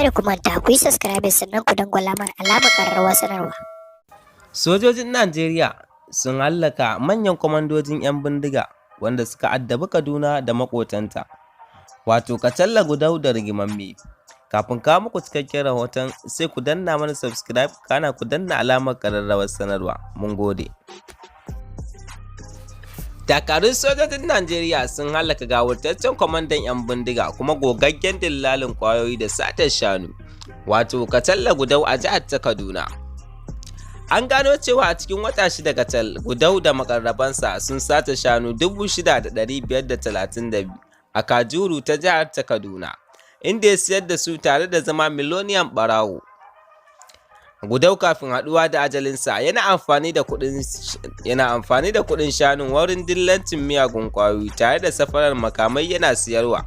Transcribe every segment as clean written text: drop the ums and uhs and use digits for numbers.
Kada ku manta ku yi subscribe sannan ku dangwala mana alamar ƙararrawar sanarwa. Sojojin Najeriya sun hallaka manyan kwamandojin 'yan bindiga wanda suka addabi Kaduna da makotanta, wato Kacalla Gudau da Rigimamme. Kafin kawo muku cikakken rahoton sai ku danna mana subscribe kana ku danna alamar ƙararrawar sanarwa. Mun gode. Dakarun sojojin Najeriya sun hallaka gawurtaccen kwamandan 'yan bindiga kuma gogaggen dillalin kwayoyi da satar shanu, wato Kacalla Gudau a jihar ta Kaduna. An gano cewa a cikin wata shida Kacalla Gudau da makarrabansa sun sata shanu 6,532 a Kajuru ta jihar ta Kaduna, inda ya siyar da su tare da zama miloniyan ɓarawo. Gudau kafin haɗuwa da ajalinsa yana amfani da kuɗin shanun wurin dillancin miyagun ƙwayoyi tare da safarar makamai yana siyarwa.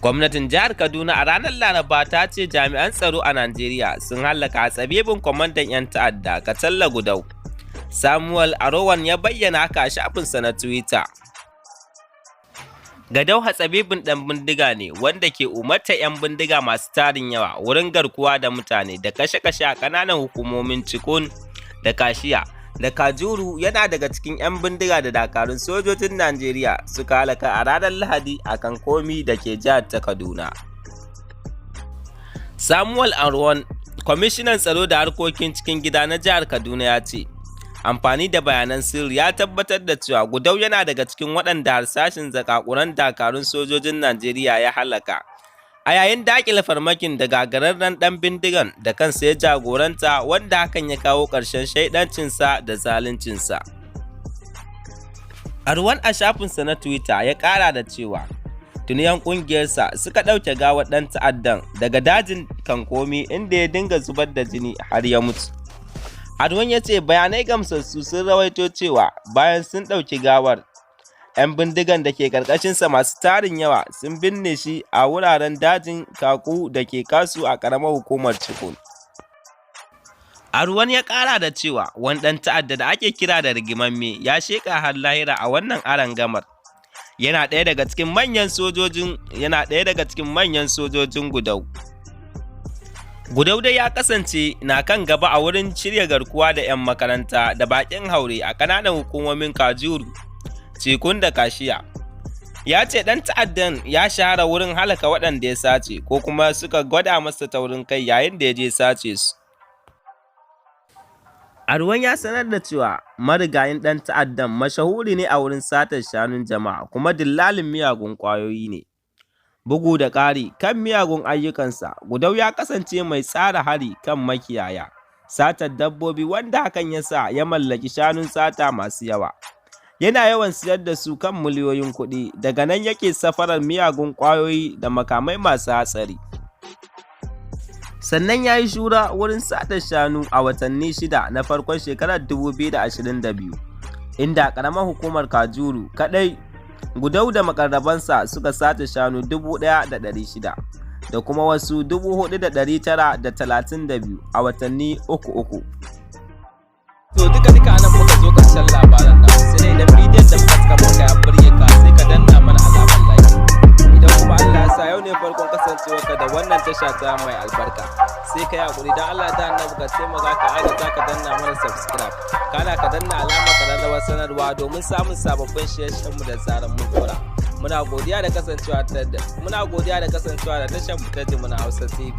Gwamnatin jihar Kaduna a ranar Laraba ta ce jami'an tsaro a Najeriya sun hallaka hatsabibin kwamandan 'yan ta'adda Kacalla Gudau. Samuel Arowan ya bayyana haka a shafinsa na Twitter. Gadau hatsabibin ɗan bindiga ne wanda ke umarta 'yan bindiga masu tarin yawa wurin garkuwa da mutane da kashe-kashe a ƙananan hukumomin Cikun da Kashiya da Kajuru. Yana daga cikin 'yan bindiga da dakarun sojojin Najeriya suka halaka a ranar Lahadi a Kankomi da ke jihar ta Kaduna. Samuel Arwan, kwamishinan tsaro da harkokin cikin gida na jihar Kaduna, ya ce amfani da bayanan sirri ya tabbatar da cewa Gudau yana daga cikin waɗanda harsashin zakakuran dakarun sojojin Najeriya ya halaka a yayin daƙile farmakin da gagararren ɗan bindigan da kansa ya jagoranta, wanda hakan ya kawo ƙarshen shaidancinsa da zaluncinsa. Arwan a shafinsa na Twitter ya ƙara da cewa tuni 'yan ƙungiyarsa suka ɗauke gawar ɗan ta'addan daga dajin Kankomi inda ya dinga zubar da jini har ya mutu. Arwan ya ce bayanai gamsassu sun rawaito cewa bayan sun ɗauki gawar, 'yan bindigan da ke ƙarƙashinsa masu tarin yawa sun binne shi a wuraren dajin Kaku da ke Kasu a ƙaramar hukumar Cikun. Arwan ya ƙara da cewa wani ɗan ta'adda da ake kira da Rigimamme ya sheƙa har lahira a wannan arangamar. Yana ɗaya daga cikin manyan sojojin Gudau. Gudau dai ya kasance na kan gaba a wurin shirya garkuwa da 'yan makaranta da baƙin haure a ƙananan hukumomin Kajuru, Cikun da Kashiya. Ya ce ɗan ta'addan ya shahara wurin halaka waɗanda ya sace ko kuma suka gwada masa taurin kai yayin da ya je sace su. Arwan ya sanar da cewa marigayin ɗan ta'addan mashahuri ne a wurin satar shanun jama'a kuma dillalin miyagun ƙwayoyi ne. Bugu da ƙari kan miyagun ayyukansa, Gudau ya kasance mai tsara hari kan makiyaya, satar dabbobi, wanda hakan ya sa ya mallaki shanun sata masu yawa. Yana yawan siyar da su kan miliyoyin kuɗi, daga nan yake safarar miyagun ƙwayoyi da makamai masu hatsari. Sannan ya yi shura wurin satar shanu a watanni 6 na farkon shekarar 2022, inda ƙaramar hukumar Kajuru kaɗai Gudau da makarrabansa suka sace shanu 1,600 da kuma wasu 4,932 a watanni 3. To duka anan muka zo ƙarshen labaran nan, sai dai idan bidiyon da muka saka maka ya burge ka sai ka danna mana alamar like. Idan kuma Allah ya sa yau ne farkon kasancewarka da wannan tasha ta mai albarka, sai ka yi hakuri don Allah da annabi ka taimaka ka agaza ka danna mana subscribe, kana ka danna alamar ƙararrawar sanarwa domin samun sababbin shirye-shiryenmu da zaran mun dora. Muna godiya da kasancewa da tashar mu ta Jimina Hausa TV.